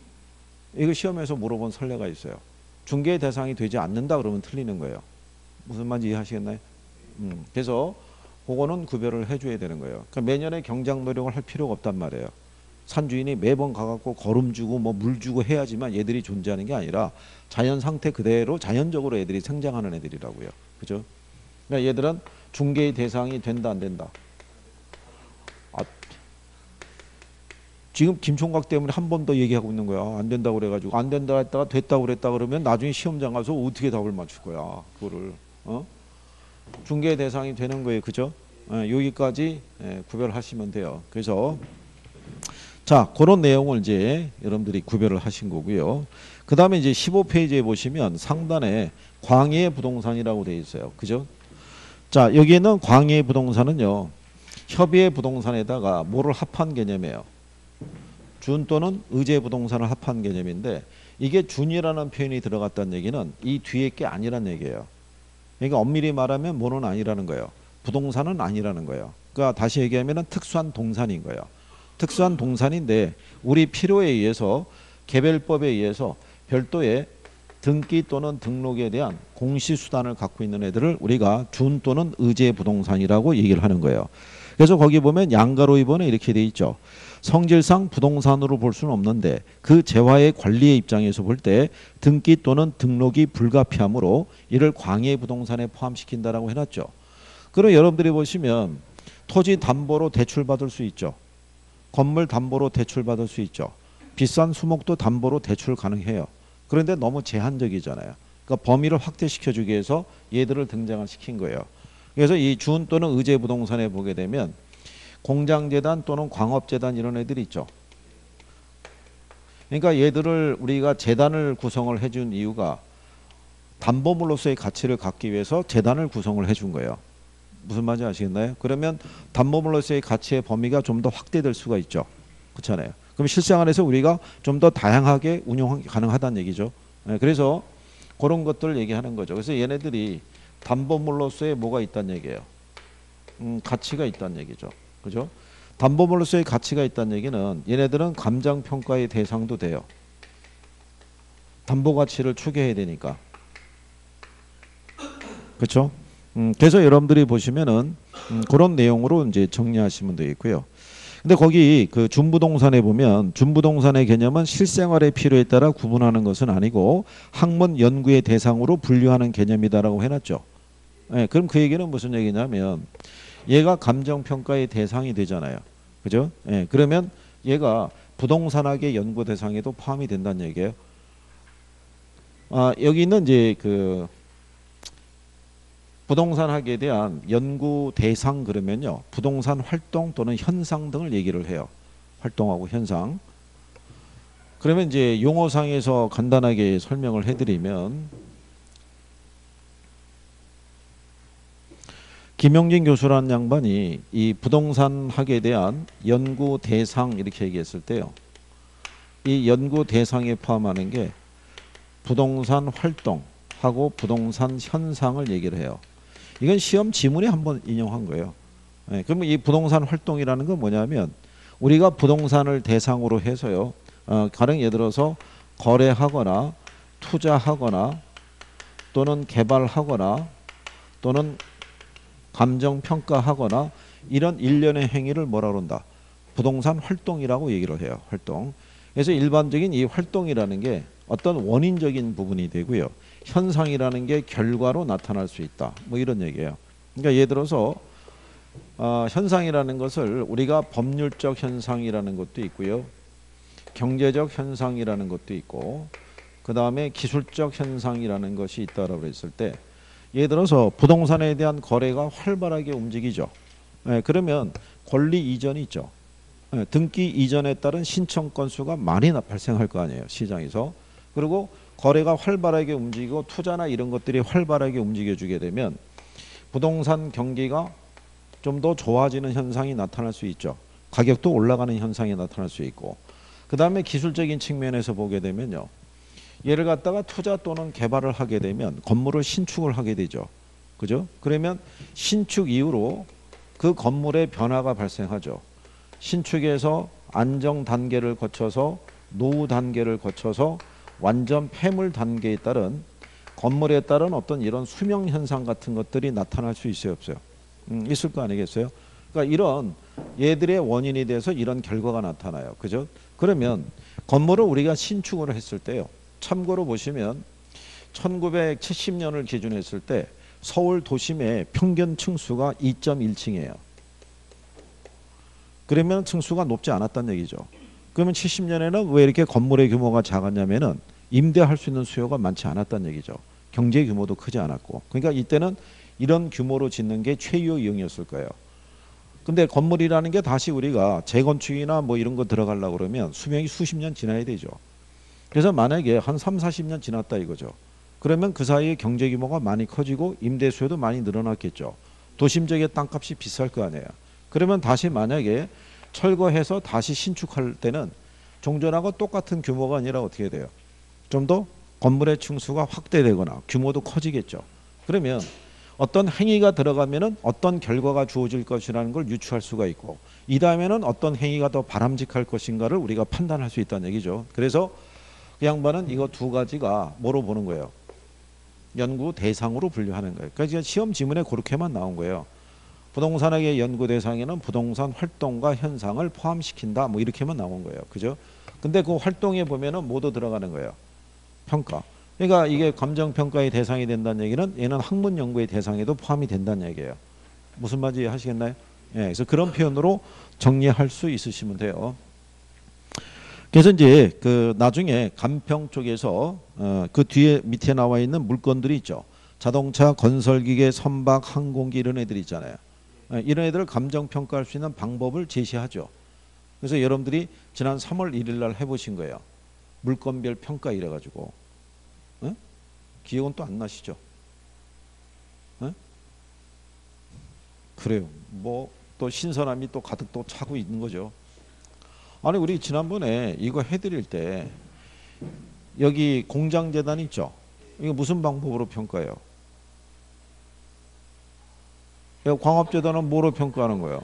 이거 시험에서 물어본 선례가 있어요. 중개의 대상이 되지 않는다 그러면 틀리는 거예요. 무슨 말인지 이해하시겠나요? 그래서 그거는 구별을 해줘야 되는 거예요. 그러니까 매년에 경작 노력을 할 필요가 없단 말이에요. 산주인이 매번 가갖고 거름 주고 뭐 물 주고 해야지만 얘들이 존재하는 게 아니라 자연 상태 그대로 자연적으로 애들이 성장하는 애들이라고요. 그죠? 그러니까 얘들은 중개의 대상이 된다 안 된다? 지금 김총각 때문에 한 번 더 얘기하고 있는 거야. 안 된다고 그래가지고 안 된다 했다가 됐다고 그랬다 그러면 나중에 시험장 가서 어떻게 답을 맞출 거야. 그거를 중개 대상이 되는 거예요. 그죠? 여기까지 구별하시면 돼요. 그래서 자, 그런 내용을 이제 여러분들이 구별을 하신 거고요. 그 다음에 이제 15페이지에 보시면 상단에 광해 부동산이라고 되어 있어요. 그죠? 자, 여기에는 광해 부동산은요, 협의의 부동산에다가 뭐를 합한 개념이에요. 준 또는 의제 부동산을 합한 개념인데, 이게 준이라는 표현이 들어갔다는 얘기는 이 뒤에 게 아니란 얘기예요. 그러니까 엄밀히 말하면 뭐는 아니라는 거예요. 부동산은 아니라는 거예요. 그러니까 다시 얘기하면 특수한 동산인 거예요. 특수한 동산인데 우리 필요에 의해서 개별법에 의해서 별도의 등기 또는 등록에 대한 공시수단을 갖고 있는 애들을 우리가 준 또는 의제 부동산이라고 얘기를 하는 거예요. 그래서 거기 보면 양가로 2번에 이렇게 돼 있죠. 성질상 부동산으로 볼 수는 없는데 그 재화의 관리의 입장에서 볼 때 등기 또는 등록이 불가피하므로 이를 광해 부동산에 포함시킨다라고 해놨죠. 그럼 여러분들이 보시면 토지 담보로 대출받을 수 있죠. 건물 담보로 대출받을 수 있죠. 비싼 수목도 담보로 대출 가능해요. 그런데 너무 제한적이잖아요. 그러니까 범위를 확대시켜주기 위해서 얘들을 등장을 시킨 거예요. 그래서 이 준 또는 의제 부동산에 보게 되면 공장재단 또는 광업재단 이런 애들이 있죠. 그러니까 얘들을 우리가 재단을 구성을 해준 이유가 담보물로서의 가치를 갖기 위해서 재단을 구성을 해준 거예요. 무슨 말인지 아시겠나요? 그러면 담보물로서의 가치의 범위가 좀 더 확대될 수가 있죠. 그렇잖아요. 그럼 실생활에서 우리가 좀 더 다양하게 운용 가능하다는 얘기죠. 그래서 그런 것들을 얘기하는 거죠. 그래서 얘네들이 담보물로서의 뭐가 있다는 얘기예요. 가치가 있다는 얘기죠. 그죠? 담보물로서의 가치가 있다는 얘기는 얘네들은 감정평가의 대상도 돼요. 담보 가치를 추계해야 되니까. 그렇죠? 그래서 여러분들이 보시면은 그런 내용으로 이제 정리하시면 되겠고요. 근데 거기 그 준부동산에 보면 준부동산의 개념은 실생활의 필요에 따라 구분하는 것은 아니고 학문 연구의 대상으로 분류하는 개념이다라고 해놨죠. 예, 그럼 그 얘기는 무슨 얘기냐면 얘가 감정평가의 대상이 되잖아요. 그죠? 예, 그러면 얘가 부동산학의 연구 대상에도 포함이 된다는 얘기예요. 아, 여기는 이제 그 부동산학에 대한 연구 대상 그러면요. 부동산 활동 또는 현상 등을 얘기를 해요. 활동하고 현상. 그러면 이제 용어상에서 간단하게 설명을 해드리면 김용진 교수라는 양반이 이 부동산학에 대한 연구 대상 이렇게 얘기했을 때요. 이 연구 대상에 포함하는 게 부동산 활동하고 부동산 현상을 얘기를 해요. 이건 시험 지문에 한번 인용한 거예요. 네, 그러면 이 부동산 활동이라는 건 뭐냐면 우리가 부동산을 대상으로 해서요. 가령 예를 들어서 거래하거나 투자하거나 또는 개발하거나 또는 감정평가하거나 이런 일련의 행위를 뭐라 그런다? 부동산 활동이라고 얘기를 해요. 활동. 그래서 일반적인 이 활동이라는 게 어떤 원인적인 부분이 되고요. 현상이라는 게 결과로 나타날 수 있다. 뭐 이런 얘기예요. 그러니까 예를 들어서 현상이라는 것을 우리가 법률적 현상이라는 것도 있고요. 경제적 현상이라는 것도 있고 그 다음에 기술적 현상이라는 것이 있다라고 했을 때 예를 들어서 부동산에 대한 거래가 활발하게 움직이죠. 그러면 권리 이전이 있죠. 등기 이전에 따른 신청 건수가 많이 발생할 거 아니에요. 시장에서. 그리고 거래가 활발하게 움직이고 투자나 이런 것들이 활발하게 움직여주게 되면 부동산 경기가 좀 더 좋아지는 현상이 나타날 수 있죠. 가격도 올라가는 현상이 나타날 수 있고 그 다음에 기술적인 측면에서 보게 되면요. 얘를 갖다가 투자 또는 개발을 하게 되면 건물을 신축을 하게 되죠. 그죠? 그러면 신축 이후로 그 건물의 변화가 발생하죠. 신축에서 안정 단계를 거쳐서 노후 단계를 거쳐서 완전 폐물 단계에 따른 건물에 따른 어떤 이런 수명 현상 같은 것들이 나타날 수 있어요, 없어요? 있을 거 아니겠어요? 그러니까 이런 얘들의 원인이 돼서 이런 결과가 나타나요. 그죠? 그러면 건물을 우리가 신축을 했을 때요. 참고로 보시면 1970년을 기준으로 했을 때 서울 도심의 평균 층수가 2.1층이에요. 그러면 층수가 높지 않았다는 얘기죠. 그러면 70년에는 왜 이렇게 건물의 규모가 작았냐면은 임대할 수 있는 수요가 많지 않았다는 얘기죠. 경제 규모도 크지 않았고. 그러니까 이때는 이런 규모로 짓는 게 최유 이용이었을 거예요. 근데 건물이라는 게 다시 우리가 재건축이나 뭐 이런 거 들어가려고 그러면 수명이 수십 년 지나야 되죠. 그래서 만약에 한 3, 40년 지났다 이거죠. 그러면 그 사이에 경제 규모가 많이 커지고 임대 수요도 많이 늘어났겠죠. 도심 지역의 땅값이 비쌀 거 아니에요. 그러면 다시 만약에 철거해서 다시 신축할 때는 종전하고 똑같은 규모가 아니라 어떻게 돼요? 좀 더 건물의 층수가 확대되거나 규모도 커지겠죠. 그러면 어떤 행위가 들어가면은 어떤 결과가 주어질 것이라는 걸 유추할 수가 있고 이 다음에는 어떤 행위가 더 바람직할 것인가를 우리가 판단할 수 있다는 얘기죠. 그래서 그 양반은 이거 두 가지가 뭐로 보는 거예요? 연구 대상으로 분류하는 거예요. 그러니까 시험 지문에 그렇게만 나온 거예요. 부동산학의 연구 대상에는 부동산 활동과 현상을 포함시킨다. 뭐 이렇게만 나온 거예요. 그죠? 근데 그 활동에 보면은 뭐도 들어가는 거예요? 평가. 그러니까 이게 감정평가의 대상이 된다는 얘기는 얘는 학문 연구의 대상에도 포함이 된다는 얘기예요. 무슨 말인지 하시겠나요? 예, 그래서 그런 표현으로 정리할 수 있으시면 돼요. 그래서 이제 그 나중에 간평 쪽에서 그 뒤에 밑에 나와 있는 물건들이 있죠. 자동차, 건설기계, 선박, 항공기 이런 애들 있잖아요. 이런 애들을 감정평가할 수 있는 방법을 제시하죠. 그래서 여러분들이 지난 3월 1일 날 해보신 거예요. 물건별 평가 이래가지고. 기억은 또 안 나시죠? 그래요. 뭐 또 신선함이 또 가득 또 차고 있는 거죠. 아니 우리 지난번에 이거 해드릴 때 여기 공장재단 있죠? 이거 무슨 방법으로 평가해요? 광업재단은 뭐로 평가하는 거예요?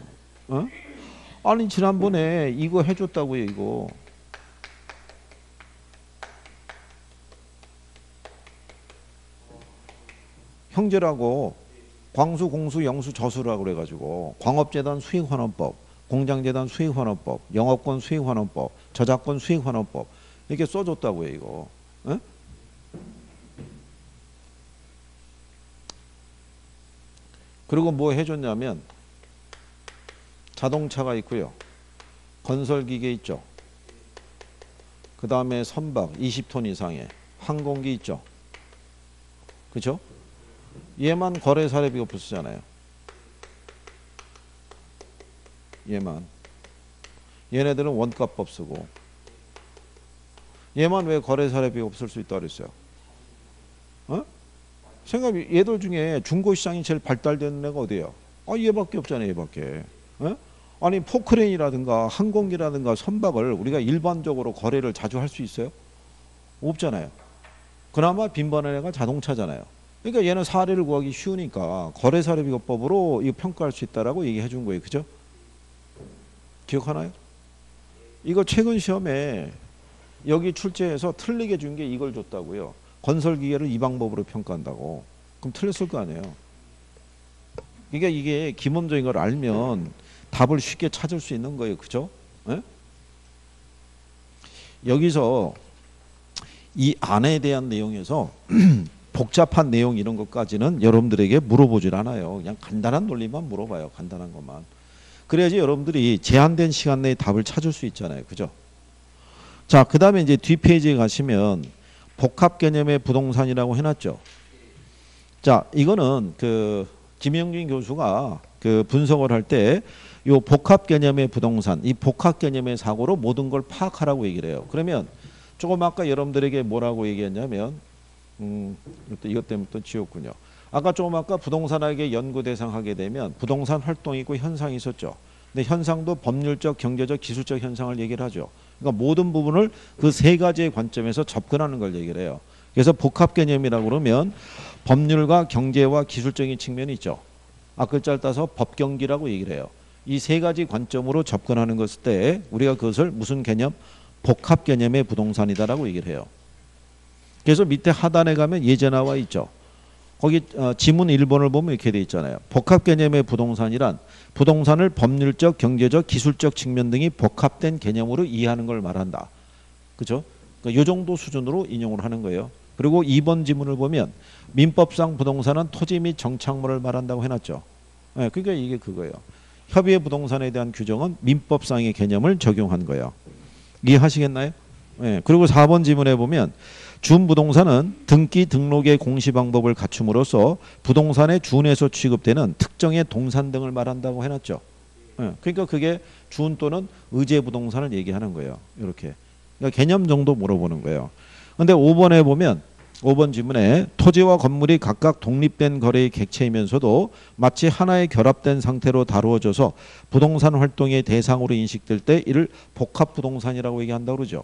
아니 지난번에 이거 해줬다고요 이거. 형제라고 광수, 공수, 영수, 저수라고 그래가지고 광업재단 수익환원법, 공장재단 수익환원법, 영업권 수익환원법, 저작권 수익환원법 이렇게 써줬다고요 이거. 에? 그리고 뭐 해줬냐면 자동차가 있고요. 건설기계 있죠. 그 다음에 선박 20톤 이상의 항공기 있죠. 그죠? 얘만 거래사례비법 쓰잖아요. 얘만. 얘네들은 원가법 쓰고. 얘만 왜 거래사례비법 쓸 수 있다고 그랬어요? 어? 생각해, 얘들 중에 중고시장이 제일 발달되는 애가 어디예요? 아, 얘밖에 없잖아요, 얘밖에. 어? 아니, 포크레인이라든가 항공기라든가 선박을 우리가 일반적으로 거래를 자주 할 수 있어요? 없잖아요. 그나마 빈번한 애가 자동차잖아요. 그러니까 얘는 사례를 구하기 쉬우니까 거래사례비법으로 이거 평가할 수 있다라고 얘기해 준 거예요. 그죠? 기억하나요? 이거 최근 시험에 여기 출제해서 틀리게 준 게 이걸 줬다고요. 건설기계를 이 방법으로 평가한다고. 그럼 틀렸을 거 아니에요. 그러니까 이게 기본적인 걸 알면 답을 쉽게 찾을 수 있는 거예요. 그죠? 예? 여기서 이 안에 대한 내용에서 복잡한 내용 이런 것까지는 여러분들에게 물어보질 않아요. 그냥 간단한 논리만 물어봐요. 간단한 것만. 그래야지 여러분들이 제한된 시간 내에 답을 찾을 수 있잖아요. 그죠? 자, 그 다음에 이제 뒷페이지에 가시면 복합 개념의 부동산이라고 해놨죠. 자, 이거는 그 김영진 교수가 그 분석을 할 때 요 복합 개념의 부동산, 이 복합 개념의 사고로 모든 걸 파악하라고 얘기를 해요. 그러면 조금 아까 여러분들에게 뭐라고 얘기했냐면 이것 때문에 또 지웠군요. 아까 조금 아까 부동산학의 연구 대상 하게 되면 부동산 활동이 있고 현상이 있었죠. 근데 현상도 법률적, 경제적, 기술적 현상을 얘기를 하죠. 그러니까 모든 부분을 그 세 가지의 관점에서 접근하는 걸 얘기를 해요. 그래서 복합 개념이라고 그러면 법률과 경제와 기술적인 측면이 있죠. 앞글자를 따서 법경기라고 얘기를 해요. 이 세 가지 관점으로 접근하는 것일 때 우리가 그것을 무슨 개념? 복합 개념의 부동산이다라고 얘기를 해요. 그래서 밑에 하단에 가면 예제 나와 있죠. 거기 지문 1번을 보면 이렇게 돼 있잖아요. 복합 개념의 부동산이란 부동산을 법률적, 경제적, 기술적 측면 등이 복합된 개념으로 이해하는 걸 말한다. 그죠? 그러니까 이 정도 수준으로 인용을 하는 거예요. 그리고 2번 지문을 보면 민법상 부동산은 토지 및 정착물을 말한다고 해놨죠. 네, 그러니까 이게 그거예요. 협의의 부동산에 대한 규정은 민법상의 개념을 적용한 거예요. 이해하시겠나요? 네, 그리고 4번 지문에 보면 준부동산은 등기 등록의 공시 방법을 갖춤으로써 부동산에 준해서 취급되는 특정의 동산 등을 말한다고 해놨죠. 네, 그러니까 그게 준 또는 의제 부동산을 얘기하는 거예요. 이렇게. 그러니까 개념 정도 물어보는 거예요. 근데 5번에 보면 5번 지문에 토지와 건물이 각각 독립된 거래의 객체이면서도 마치 하나의 결합된 상태로 다루어져서 부동산 활동의 대상으로 인식될 때 이를 복합부동산이라고 얘기한다고 그러죠.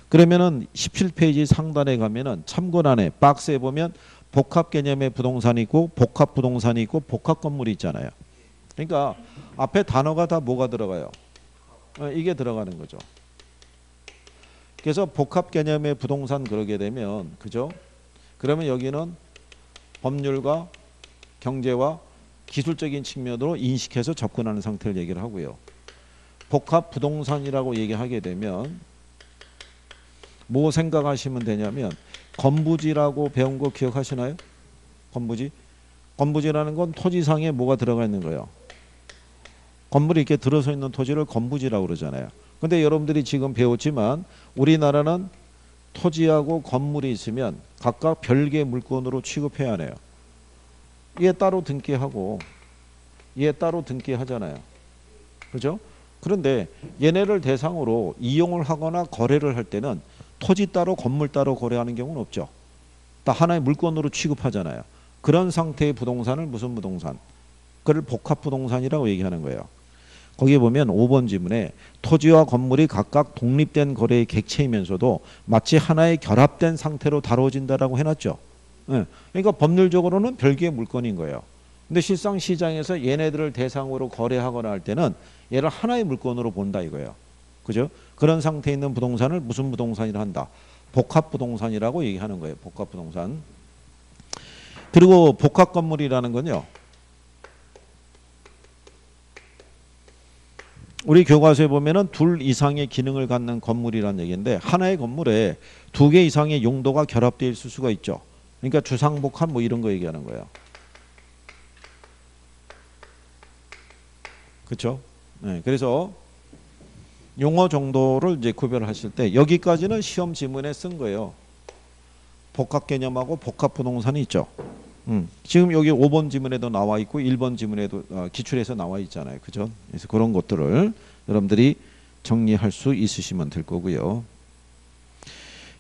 그러면은 17페이지 상단에 가면은 참고란에 박스에 보면 복합 개념의 부동산이 있고 복합 부동산이 있고 복합 건물이 있잖아요. 그러니까 앞에 단어가 다 뭐가 들어가요? 이게 들어가는 거죠. 그래서 복합 개념의 부동산 그러게 되면 그죠? 그러면 여기는 법률과 경제와 기술적인 측면으로 인식해서 접근하는 상태를 얘기를 하고요. 복합 부동산이라고 얘기하게 되면 뭐 생각하시면 되냐면 건부지라고 배운 거 기억하시나요? 건부지? 건부지라는 건 토지상에 뭐가 들어가 있는 거예요. 건물이 이렇게 들어서 있는 토지를 건부지라고 그러잖아요. 근데 여러분들이 지금 배웠지만 우리나라는 토지하고 건물이 있으면 각각 별개의 물건으로 취급해야 하네요. 얘 따로 등기하고 얘 따로 등기하잖아요. 그죠? 그런데 얘네를 대상으로 이용을 하거나 거래를 할 때는 토지 따로 건물 따로 거래하는 경우는 없죠. 다 하나의 물건으로 취급하잖아요. 그런 상태의 부동산을 무슨 부동산? 그걸 복합부동산이라고 얘기하는 거예요. 거기에 보면 5번 지문에 토지와 건물이 각각 독립된 거래의 객체이면서도 마치 하나의 결합된 상태로 다뤄진다라고 해놨죠. 네. 그러니까 법률적으로는 별개의 물건인 거예요. 근데 실상 시장에서 얘네들을 대상으로 거래하거나 할 때는 얘를 하나의 물건으로 본다 이거예요. 그죠? 그런 상태에 있는 부동산을 무슨 부동산이라 한다? 복합부동산이라고 얘기하는 거예요. 복합부동산. 그리고 복합건물이라는 건요. 우리 교과서에 보면은 둘 이상의 기능을 갖는 건물이라는 얘기인데 하나의 건물에 두 개 이상의 용도가 결합되어 있을 수가 있죠. 그러니까 주상복합 뭐 이런 거 얘기하는 거예요. 그렇죠? 네, 그래서 용어 정도를 이제 구별하실 때 여기까지는 시험 지문에 쓴 거예요. 복합 개념하고 복합 부동산이 있죠. 지금 여기 5번 지문에도 나와 있고 1번 지문에도 기출에서 나와 있잖아요. 그죠? 그래서 그런 것들을 여러분들이 정리할 수 있으시면 될 거고요.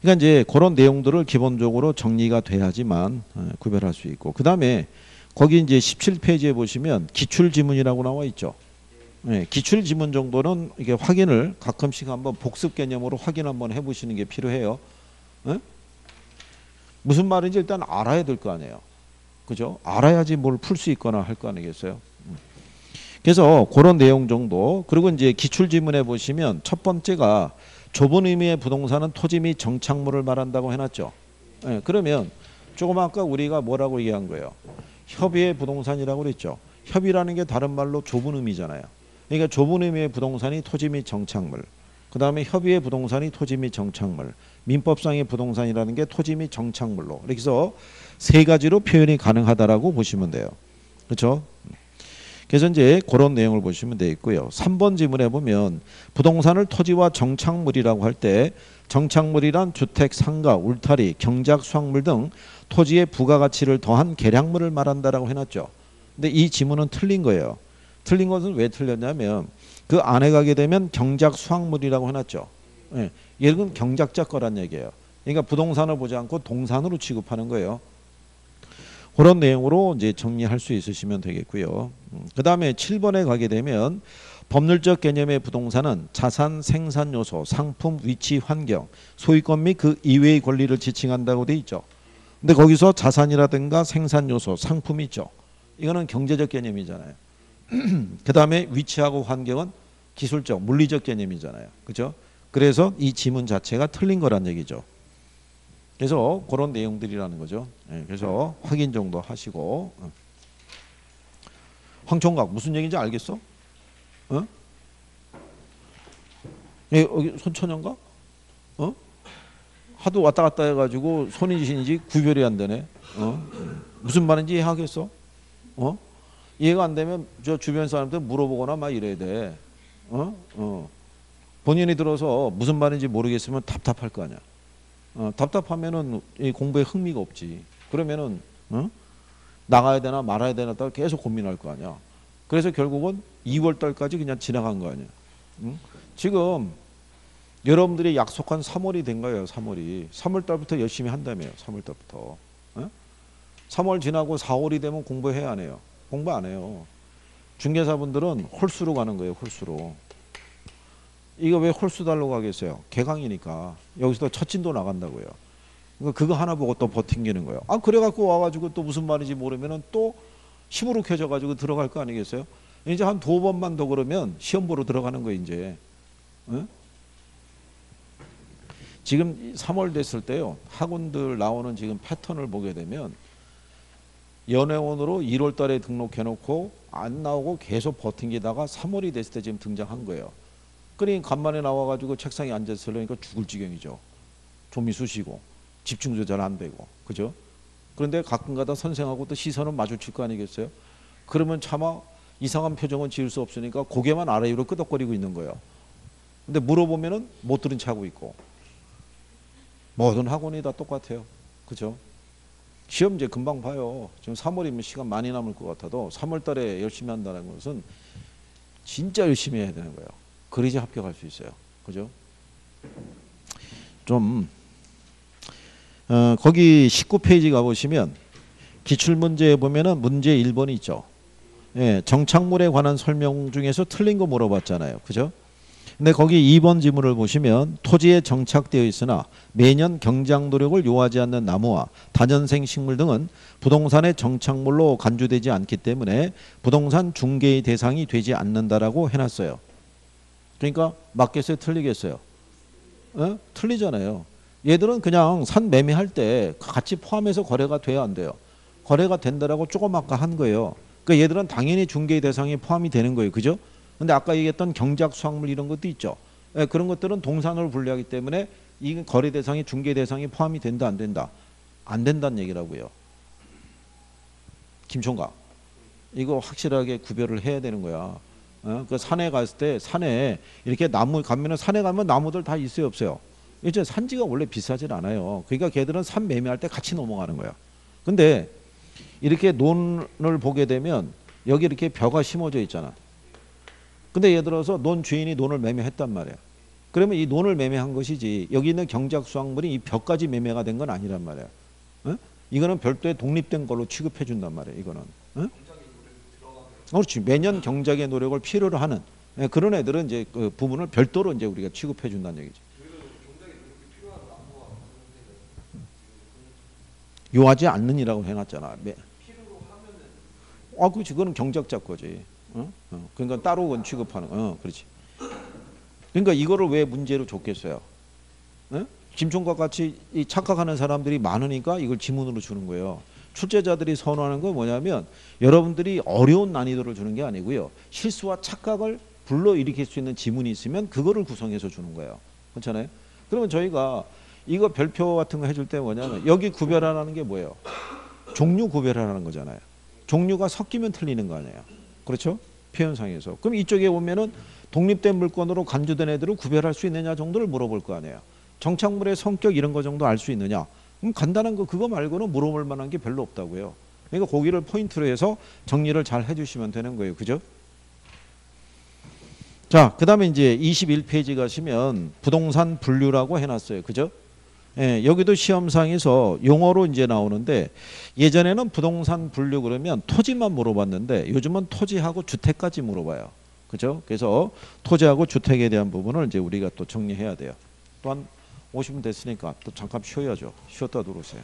그러니까 이제 그런 내용들을 기본적으로 정리가 돼야지만 구별할 수 있고, 그 다음에 거기 이제 17페이지에 보시면 기출 지문이라고 나와 있죠. 네, 기출 지문 정도는 이게 확인을 가끔씩 한번 복습 개념으로 확인 한번 해보시는 게 필요해요. 네? 무슨 말인지 일단 알아야 될 거 아니에요. 그죠? 알아야지 뭘 풀 수 있거나 할 거 아니겠어요? 그래서 그런 내용 정도. 그리고 이제 기출 지문에 보시면 첫 번째가 좁은 의미의 부동산은 토지 및 정착물을 말한다고 해놨죠. 네, 그러면 조금 아까 우리가 뭐라고 얘기한 거예요? 협의의 부동산이라고 그랬죠. 협의라는 게 다른 말로 좁은 의미잖아요. 그러니까 좁은 의미의 부동산이 토지 및 정착물, 그 다음에 협의의 부동산이 토지 및 정착물, 민법상의 부동산이라는 게 토지 및 정착물로, 그래서 세 가지로 표현이 가능하다라고 보시면 돼요. 그렇죠? 그래서 이제 그런 내용을 보시면 되겠고요. 3번 지문에 보면 부동산을 토지와 정착물이라고 할 때 정착물이란 주택, 상가, 울타리, 경작, 수확물 등 토지의 부가가치를 더한 계량물을 말한다라고 해놨죠. 근데 이 지문은 틀린 거예요. 틀린 것은 왜 틀렸냐면 그 안에 가게 되면 경작, 수확물이라고 해놨죠. 예, 얘는 경작자 거란 얘기예요. 그러니까 부동산을 보지 않고 동산으로 취급하는 거예요. 그런 내용으로 이제 정리할 수 있으시면 되겠고요. 그 다음에 7번에 가게 되면 법률적 개념의 부동산은 자산, 생산 요소, 상품, 위치, 환경, 소유권 및 그 이외의 권리를 지칭한다고 돼 있죠. 근데 거기서 자산이라든가 생산 요소, 상품이 있죠. 이거는 경제적 개념이잖아요. 그 다음에 위치하고 환경은 기술적, 물리적 개념이잖아요. 그죠? 그래서 이 지문 자체가 틀린 거란 얘기죠. 그래서 그런 내용들이라는 거죠. 네, 그래서 확인 정도 하시고. 황총각 무슨 얘기인지 알겠어? 어? 예, 여기 손천연가? 어? 하도 왔다 갔다 해가지고 손인지 구별이 안 되네. 무슨 말인지 이해하겠어? 이해가 안 되면 저 주변 사람들 물어보거나 막 이래야 돼. 본인이 들어서 무슨 말인지 모르겠으면 답답할 거 아니야. 답답하면은 이 공부에 흥미가 없지. 그러면은 나가야 되나 말아야 되나 따라 계속 고민할 거 아니야. 그래서 결국은 2월 달까지 그냥 지나간 거 아니야. 지금 여러분들이 약속한 3월이 된 거예요. 3월 달부터 열심히 한다며요. 3월 달부터. 3월 지나고 4월이 되면 공부해야 안 해요. 공부 안 해요. 중개사분들은 홀수로 가는 거예요. 홀수로. 이거 왜 홀수달로 가겠어요? 개강이니까. 여기서 첫 진도 나간다고요. 그러니까 그거 하나 보고 또 버팅기는 거예요. 그래갖고 와가지고 또 무슨 말인지 모르면은 또 힘으로 켜져가지고 들어갈 거 아니겠어요? 이제 한 2번만 더 그러면 시험 보러 들어가는 거예요, 이제. 지금 3월 됐을 때요. 학원들 나오는 지금 패턴을 보게 되면 연회원으로 1월 달에 등록해놓고 안 나오고 계속 버팅기다가 3월이 됐을 때 지금 등장한 거예요. 그러니까 간만에 나와가지고 책상에 앉아있으려니까 죽을 지경이죠. 좀이 쑤시고 집중도 잘 안 되고. 그죠? 그런데 가끔가다 선생하고 또 시선은 마주칠 거 아니겠어요? 그러면 차마 이상한 표정은 지을 수 없으니까 고개만 아래 위로 끄덕거리고 있는 거예요. 근데 물어보면은 못 들은 척 하고 있고. 모든 학원이 다 똑같아요. 그죠? 시험 이제 금방 봐요. 지금 3월이면 시간 많이 남을 것 같아도 3월 달에 열심히 한다는 것은 진짜 열심히 해야 되는 거예요. 그래야지 합격할 수 있어요. 그죠? 좀 거기 19페이지 가보시면 기출문제에 보면은 문제 1번이 있죠. 예, 정착물에 관한 설명 중에서 틀린 거 물어봤잖아요. 그죠? 근데 거기 2번 지문을 보시면 토지에 정착되어 있으나 매년 경작 노력을 요하지 않는 나무와 다년생 식물 등은 부동산의 정착물로 간주되지 않기 때문에 부동산 중개의 대상이 되지 않는다라고 해놨어요. 그러니까 맞겠어요? 틀리겠어요? 틀리잖아요. 얘들은 그냥 산 매매할 때 같이 포함해서 거래가 돼야 안 돼요. 거래가 된다라고 조금 아까 한 거예요. 그러니까 얘들은 당연히 중개의 대상에 포함이 되는 거예요. 그죠? 근데 아까 얘기했던 경작 수확물 이런 것도 있죠. 예, 그런 것들은 동산으로 분류하기 때문에 이 거래 대상이 중개 대상이 포함이 된다 안 된다? 안 된다는 얘기라고요. 김총각. 이거 확실하게 구별을 해야 되는 거야. 그 산에 갔을 때 산에 이렇게 나무 가면은 산에 가면 나무들 다 있어요 없어요? 이제 산지가 원래 비싸질 않아요. 그러니까 걔들은 산 매매할 때 같이 넘어가는 거야. 근데 이렇게 논을 보게 되면 여기 이렇게 벼가 심어져 있잖아. 근데 예를 들어서 논 주인이 논을 매매했단 말이야. 그러면 이 논을 매매한 것이지 여기 있는 경작 수확물이 이 벼까지 매매가 된 건 아니란 말이야. 어? 이거는 별도의 독립된 걸로 취급해 준단 말이야. 이거는. 어? 그렇지. 매년 경작의 노력을 필요로 하는 그런 애들은 이제 그 부분을 별도로 이제 우리가 취급해 준다는 얘기지. 요하지 않는이라고 해놨잖아. 그렇지. 그거는 경작자 거지. 그러니까 따로 그건 취급하는. 그렇지. 그러니까 이거를 왜 문제로 줬겠어요? 김총각 같이 이 착각하는 사람들이 많으니까 이걸 지문으로 주는 거예요. 출제자들이 선호하는 건 뭐냐면 여러분들이 어려운 난이도를 주는 게 아니고요. 실수와 착각을 불러일으킬 수 있는 지문이 있으면 그거를 구성해서 주는 거예요. 그렇잖아요? 그러면 저희가 이거 별표 같은 거 해줄 때 뭐냐면 여기 구별하라는 게 뭐예요? 종류 구별하라는 거잖아요. 종류가 섞이면 틀리는 거 아니에요. 그렇죠? 표현상에서. 그럼 이쪽에 오면은 독립된 물건으로 간주된 애들을 구별할 수 있느냐 정도를 물어볼 거 아니에요. 정착물의 성격 이런 거 정도 알 수 있느냐. 그럼 간단한 거 그거 말고는 물어볼 만한 게 별로 없다고요. 그러니까 거기를 포인트로 해서 정리를 잘 해주시면 되는 거예요. 그죠? 자, 그 다음에 이제 21페이지 가시면 부동산 분류라고 해놨어요. 그죠? 예, 여기도 시험상에서 용어로 이제 나오는데 예전에는 부동산 분류 그러면 토지만 물어봤는데 요즘은 토지하고 주택까지 물어봐요. 그죠? 그래서 토지하고 주택에 대한 부분을 이제 우리가 또 정리해야 돼요. 또한 50분 됐으니까 또 잠깐 쉬어야죠. 쉬었다 들어오세요.